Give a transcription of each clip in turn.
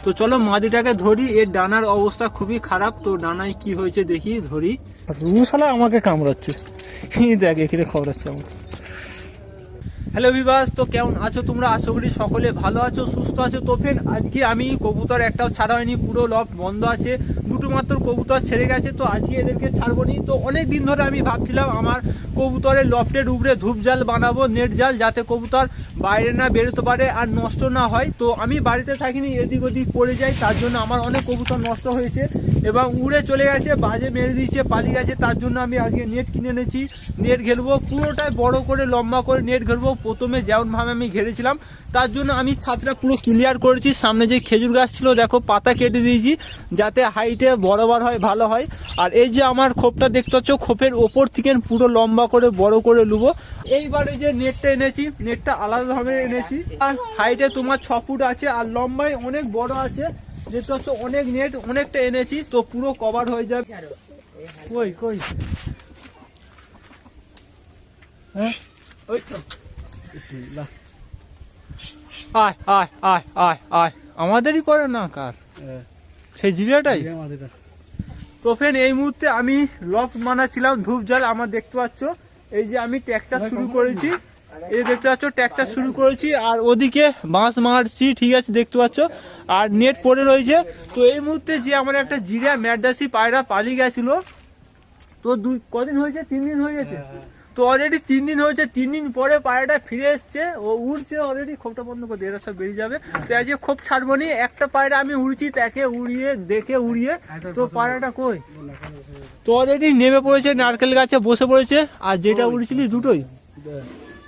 তো চলো মাদিটাকে ধরি, এর ডানার অবস্থা খুবই খারাপ, তো ডানায় কি হয়েছে দেখি, ধরি। রুশালা আমাকে কামড়াচ্ছে, দেখ এখানে খবর আছে আমার। হ্যালো ভিউয়ার্স, তো কেমন আছো তোমরা? আশা করি সকলে ভালো আছো, সুস্থ আছো। তো ফ্রেন্ড, আজকে আমি কবুতর একটাও ছাড়া হয়নি, পুরো লফট বন্ধ আছে, দুটো মাত্র কবুতর ছেড়ে গেছে, তো আজকে এদেরকে ছাড়বো নি। তো অনেক দিন ধরে আমি ভাবছিলাম আমার কবুতরের লফটের উপরে ধূপ জাল বানাবো, নেট জাল, যাতে কবুতর বাইরে না বেরোতে পারে আর নষ্ট না হয়। তো আমি বাড়িতে থাকিনি, এদিক ওদিক পড়ে যাই, তার জন্য আমার অনেক কবুতর নষ্ট হয়েছে এবং উড়ে চলে গেছে, বাজে মেরে দিয়েছে, পালিয়ে গেছে। তার জন্য আমি আজকে নেট কিনে এনেছি, নেট ঘেরবো, পুরোটাই বড় করে লম্বা করে নেট ঘেরবো। প্রথমে যেমনভাবে আমি ঘেরেছিলাম তার জন্য আমি ছাদটা পুরো ক্লিয়ার করেছি। সামনে যে খেজুর গাছ ছিল দেখো, পাতা কেটে দিয়েছি যাতে হাইটে বরাবর হয়, ভালো হয়। আর এই যে আমার খোপটা দেখতে পাচ্ছ, খোপের ওপর থেকে পুরো লম্বা করে বড় করে লুবো। এইবারে যে নেটটা এনেছি, নেটটা আলাদাভাবে এনেছি, আর হাইটে তোমার 6 ফুট আছে আর লম্বায় অনেক বড় আছে, দেখতে পাচ্ছ অনেক নেট অনেকটা এনেছি, তো পুরো কভার হয়ে যাবে। কই কই হ্যাঁ, ওই তো আয় আয় আয় আয় আয়, আমাদেরই পরে না কার সেই জিরিয়াটাই। তো ফ্রেন্ড, এই মুহূর্তে আমি লফট বানাচ্ছিলাম ধূপ জাল, আমার দেখতে পাচ্ছ এই যে আমি ট্যাক্সচার শুরু করেছি, এই দেখতে পাচ্ছ ট্যাক্সচার শুরু করেছি, আর ওদিকে বাঁশ মারছি, ঠিক আছে দেখতে পাচ্ছ, আর নেট পড়ে রয়েছে। তো এই মুহূর্তে যে আমার একটা জিরিয়া ম্যাডাসি পায়রা পালিয়ে গেছিল, তো কদিন হয়েছে, 3 দিন হয়ে গেছে, তো অলরেডি 3 দিন হয়েছে, 3 দিন পরে পায়রাটা ফিরে এসছে, ও উড়ছে অলরেডি। খোপটা বন্ধ করে এরা সব বেরিয়ে যাবে, তো আজকে খোপ ছাড়বো নি। একটা পায়রা আমি উড়ছি, তাকে উড়িয়ে দেখে উড়িয়ে, তো পায়রাটা কই, তো অলরেডি নেমে পড়েছে, নারকেল গাছে বসে পড়েছে। আর যেটা উড়ছিলি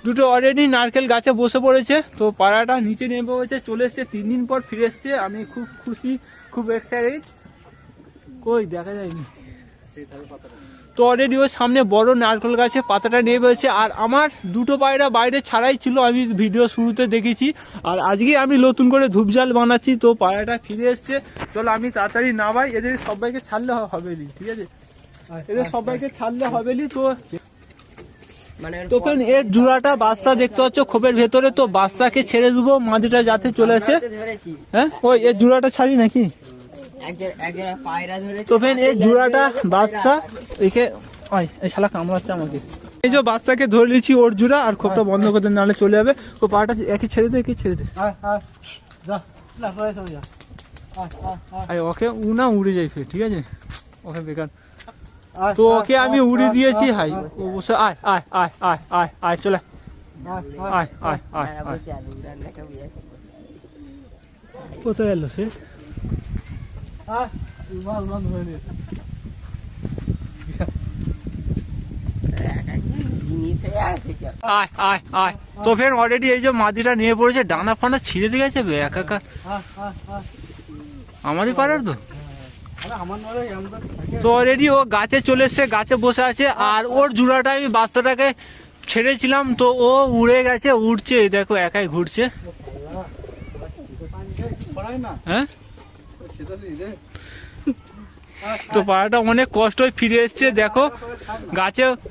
দুটো অলরেডি নারকেল গাছে বসে পড়েছে, তো পায়রাটা নিচে নেমে পড়েছে, চলে এসছে, 3 দিন পর ফিরে এসছে। আমি খুব খুশি, খুব এক্সাইটেড। কই দেখা যায়নি, তো অলরেডি ওর সামনে বড় নারকেল গাছে পাতাটা নিয়ে পেয়েছে। আর আমার দুটো পায়রা বাইরে ছাড়াই ছিল, আমি ভিডিও শুরুতে দেখেছি, আর আজকে আমি নতুন করে ধূপজাল বানাচ্ছি, তো পায়রাটা ফিরে এসছে। চলো আমি তাড়াতাড়ি নামাই, এদের সবাইকে ছাড়লে হবেলি, ঠিক আছে, এদের সবাইকে ছাড়লে হবেলি। তো তখন এর জোড়াটা বাচ্চা দেখতে পাচ্ছ খোপের ভেতরে, তো বাচ্চাকে ছেড়ে দেবো, মাদিটা যাতে চলে আসে। হ্যাঁ, ওই এর জোড়াটা ছাড়ি নাকি, তো ফেন এই জোড়াটা বাচ্চা একে, এই শালা কামড়াচ্ছে আমাকে। এই যে বাচ্চাকে ধরে নিয়েছি, ওর জোড়া, আর খোপটা বন্ধ করে নাহলে চলে যাবে। ও পাটা একে ছেড়ে দে, একে ছেড়ে দে, ওকে না উড়ে যাই ফের, ঠিক আছে, ওকে বেকার। তো ওকে আমি উড়ে দিয়েছি, হাই ও বসে, আয় আয় আয় আয় আয় আয় চলে আয় আয় আয় আয়। কোথায় এলো সে? তো ফের অলরেডি এই যে মাদিটা নিয়ে পড়েছে, ডানা ফানা ছিঁড়ে দিয়ে গেছে একা, আমারই পারার তো। তো অলরেডি ও গাছে চলে এসছে, গাছে বসে আছে, আর ওর জোড়াটা আমি বাচ্চাটাকে ছেড়েছিলাম, তো ও উড়ে গেছে, উড়ছে, দেখো একাই ঘুরছে। হ্যাঁ, তো পাড়াটা অনেক কষ্ট হয়ে ফিরে এসছে, দেখো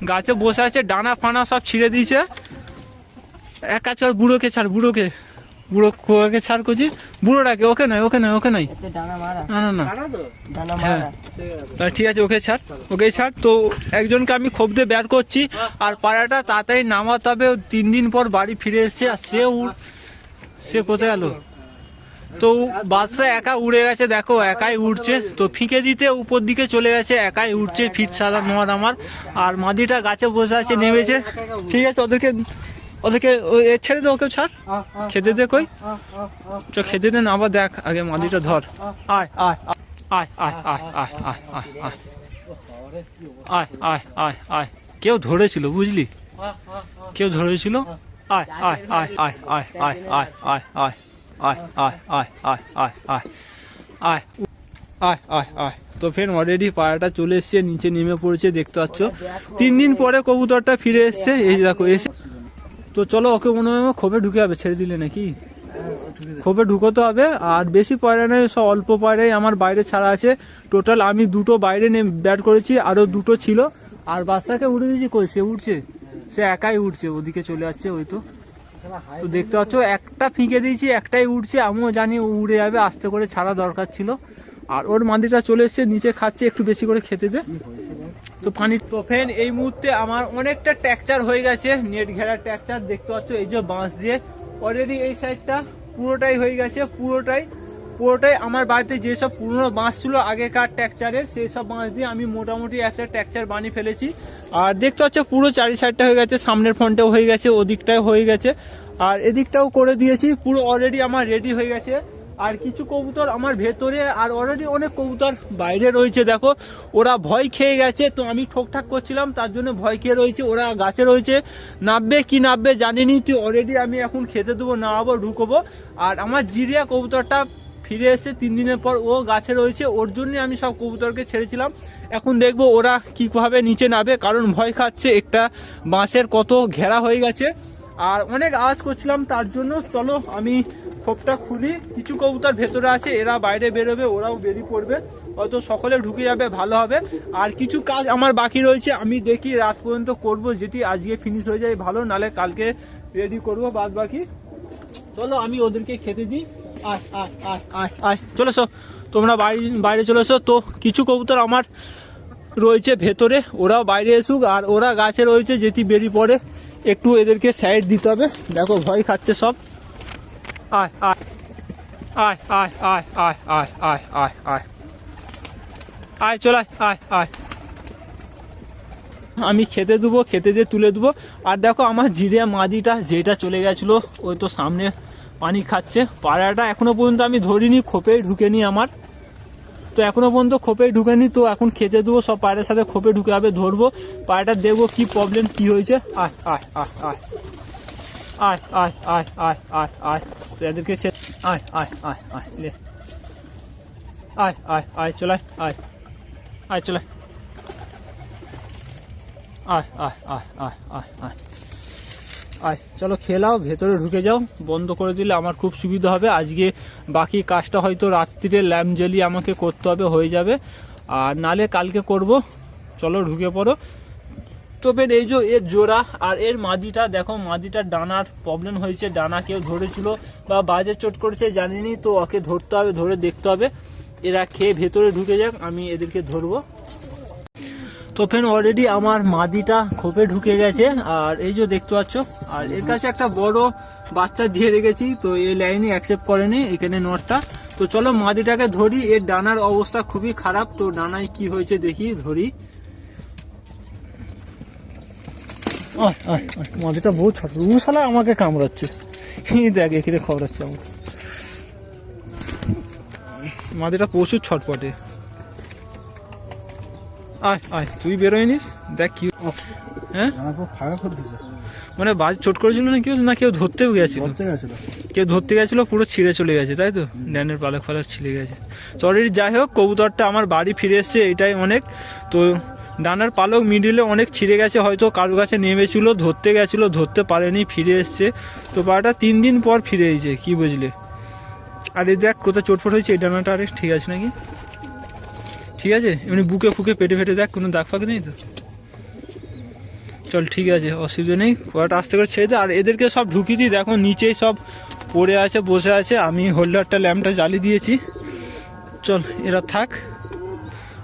গাছে বসে আছে, ডানা ফানা সব ছিঁড়ে দিয়েছে। এক কাজ কর, বুড়োকে ছাড়, বুড়োকে ছাড় করছি, বুড়োটাকে, ওকে নয় না, হ্যাঁ ঠিক আছে, ওকে ছাড়। তো একজনকে আমি খোপ দিয়ে বের করছি, আর পাড়াটা তাড়াতাড়ি নামাতে হবে, 3 দিন পর বাড়ি ফিরে এসছে। আর সে কোথায় গেল? তো বাচ্চা একা উড়ে গেছে, দেখো একাই উড়ছে, তো ফিকে দিতে উপর দিকে চলে গেছে, একাই উড়ছে, ফিট সাদা নোয়াদ আমার। আর মাদিটা গাছে বসে আছে, নেমেছে, ঠিক আছে, ওদেরকে ছেড়ে দে, ওকে ছাড়, খেতে দে, কই চ খেতে দে না, আবার দেখ আগে মাদিটা ধর, আয় আয় আয় আয় আয় আয় আয় আয় আয় আয় আয় আয়। কেউ ধরেছিল, বুঝলি, কেউ ধরেছিল, আয় আয় আয় আয় আয় আয় আয় আয় আয় আয় আয় আয় আয় আয় আয় আয় আয় আয় আয়। তো ফের অলরেডি পায়রাটা চলে এসছে, নিচে নেমে পড়েছে, দেখতে পাচ্ছ। 3 দিন পরে কবুতরটা ফিরে এসছে, এই দেখো এসে। তো চলো ওকে মনে হয় খোপে ঢুকে হবে, ছেড়ে দিলে নাকি, খোপে ঢুকোতে হবে। আর বেশি পায়রা নেই, সব অল্প পায়রাই আমার বাইরে ছাড়া আছে। টোটাল আমি 2টো বাইরে ব্যাট করেছি, আরো 2টো ছিল। আর বাচ্চাকে উড়ে দিয়েছি, কই সে উঠছে, সে একাই উঠছে, ওদিকে চলে যাচ্ছে, ওই তো তো দেখতে পাচ্ছ একটা ফিকে দিয়েছি, একটাই উঠছে, আমিও জানি ও উড়ে যাবে, আস্তে করে ছাড়া দরকার ছিল। আর ওর মাদিটা চলে এসছে নিচে, খাচ্ছে, একটু বেশি করে খেতে দে। তো পানির তো ফ্রেন্ড এই মুহূর্তে আমার অনেকটা ট্যাকচার হয়ে গেছে, নেট ঘেরার ট্যাকচার দেখতে পাচ্ছ, এই যে বাঁশ দিয়ে অলরেডি এই সাইডটা পুরোটাই হয়ে গেছে, পুরোটাই আমার বাড়িতে যেসব পুরনো বাঁশ ছিল আগেকার ট্যাকচারের, সেই সব বাঁশ দিয়ে আমি মোটামুটি একটা ট্যাকচার বানিয়ে ফেলেছি। আর দেখতে পাচ্ছ পুরো চারি সাইডটা হয়ে গেছে, সামনের ফ্রন্টেও হয়ে গেছে, ওদিকটাও হয়ে গেছে, আর এদিকটাও করে দিয়েছি, পুরো অলরেডি আমার রেডি হয়ে গেছে। আর কিছু কবুতর আমার ভেতরে, আর অলরেডি অনেক কবুতর বাইরে রয়েছে, দেখো ওরা ভয় খেয়ে গেছে, তো আমি ঠোকঠাক করছিলাম তার জন্য ভয় খেয়ে রয়েছে, ওরা গাছে রয়েছে, নামবে কি নামবে জানিনি। তো অলরেডি আমি এখন খেতে দেবো, নামাবো, ঢুকবো। আর আমার জিরিয়া কবুতরটা ফিরে এসছে 3 দিনের পর, ও গাছে রয়েছে, ওর জন্য আমি সব কবুতরকে ছেড়েছিলাম। এখন দেখবো ওরা কীভাবে নিচে নামবে, কারণ ভয় খাচ্ছে, একটা বাঁশের কত ঘেরা হয়ে গেছে আর অনেক আওয়াজ করছিলাম, তার জন্য চলো আমি খোপটা খুলি। কিছু কবুতর ভেতরে আছে, এরা বাইরে বেরোবে, ওরাও বেরিয়ে পড়বে, হয়তো সকলে ঢুকে যাবে, ভালো হবে। আর কিছু কাজ আমার বাকি রয়েছে, আমি দেখি রাত পর্যন্ত করব, যেটি আজকে ফিনিশ হয়ে যায় ভালো, নালে কালকে রেডি করবো বাদ বাকি। চলো আমি ওদেরকে খেতে দিই। আয় আয় আয় আয় আয়, চলে এসো তোমরা, বাইরে চলে এসো। তো কিছু কবুতর আমার রয়েছে ভেতরে, ওরাও বাইরে এসুক, আর ওরা গাছে রয়েছে, যেটি বেরিয়ে পড়ে একটু এদেরকে সাইড দিতে হবে, দেখো ভয় খাচ্ছে সব। আয় আয় আয় আয় আয় আয় আয় আয় আয় আয় আয়, চল আয় আয়। আমি খেতে দেবো, খেতে দিয়ে তুলে দেবো। আর দেখো আমার জিরিয়া মাদিটা যেটা চলে গেছিলো, ওই তো সামনে পানি খাচ্ছে। পায়রাটা এখনো পর্যন্ত আমি ধরিনি, খোপেই ঢুকেনি আমার, তো এখনো পর্যন্ত খোপেই ঢুকেনি। তো এখন খেতে দেবো, সব পায়রার সাথে খোপে ঢুকে যাবে, ধরবো পায়রাটা, দেখবো কি প্রবলেম কি হয়েছে। আয় আয় আয় আয় আয় আয় আয় আয় আয় আয়, এদেরকে আয় আয় আয় আয় লে, আয় আয় আয়, চলায় আয় আয়, চলায় আয় আয় আয় আয় আয় আয় আয়, চলো খেলাও, ভেতরে ঢুকে যাও, বন্ধ করে দিলে আমার খুব সুবিধা হবে। আজকে বাকি কাজটা হয়তো রাত্রিরে ল্যাম্প জ্বালিয়ে আমাকে করতে হবে, হয়ে যাবে, আর নালে কালকে করব। চলো ঢুকে পড়ো। তো এই যে এর জোড়া আর এর মাদিটা, দেখো মাদিটার ডানার প্রবলেম হয়েছে, ডানা কেউ ধরেছিল বা বাজে চোট করেছে জানিনি, তো ওকে ধরতে হবে, ধরে দেখতে হবে। এরা খেয়ে ভেতরে ঢুকে যাক, আমি এদেরকে ধরবো। তো ফ্রেন্ড অলরেডি আমার মাদিটা খোপে ঢুকে গেছে, আর এই যে দেখতে পাচ্ছ, আর এর কাছে একটা বড় বাচ্চা দিয়ে রেখেছি, তো এই লাইনে অ্যাকসেপ্ট করেনি এখানে নটটা। তো চলো মাদিটাকে ধরি, এর ডানার অবস্থা খুবই খারাপ, তো ডানায় কি হয়েছে দেখি, ধরি। মাদিটা বহু ছোট, শালা আমাকে কামড়াচ্ছে, দেখ এখানে খবর হচ্ছে আমার, মাদিটা প্রচুর ছটপটে। আয় আয়, তুই বেরোয় নিস, দেখ কি। হ্যাঁ মানে বাজ চোট করেছিল না কেউ, না কেউ ধরতেও গেছিল, কেউ ধরতে গেছিল, পুরো ছিঁড়ে চলে গেছে, তাই তো ড্যানের পালক ফালক ছিঁড়ে গেছে। অলরেডি যাই হোক, কবুতরটা আমার বাড়ি ফিরে এসছে, এটাই অনেক। তো ডানার পালক মিডিলে অনেক ছিঁড়ে গেছে, হয়তো কারো কাছে নেমেছিল, ধরতে গেছিল, ধরতে পারেনি, ফিরে এসছে। তো পাড়াটা 3 দিন পর ফিরে এসেছে, কি বুঝলে। আর এই দেখ কোথায় চোটফোট হয়েছে, এই ডানাটা আরে ঠিক আছে নাকি, ঠিক আছে, এমনি বুকে ফুকে পেটে ফেটে দেখ, কোনো দাগ ফাগ নেই তো। চল ঠিক আছে, অসুবিধা নেই, কড়াটা আস্তে করে ছেড়ে দে। আর এদেরকে সব ঢুকিয়ে দিই, দেখো নিচেই সব পড়ে আছে, বসে আছে, আমি হোল্ডারটা ল্যাম্পটা জ্বালিয়ে দিয়েছি। চল এরা থাক।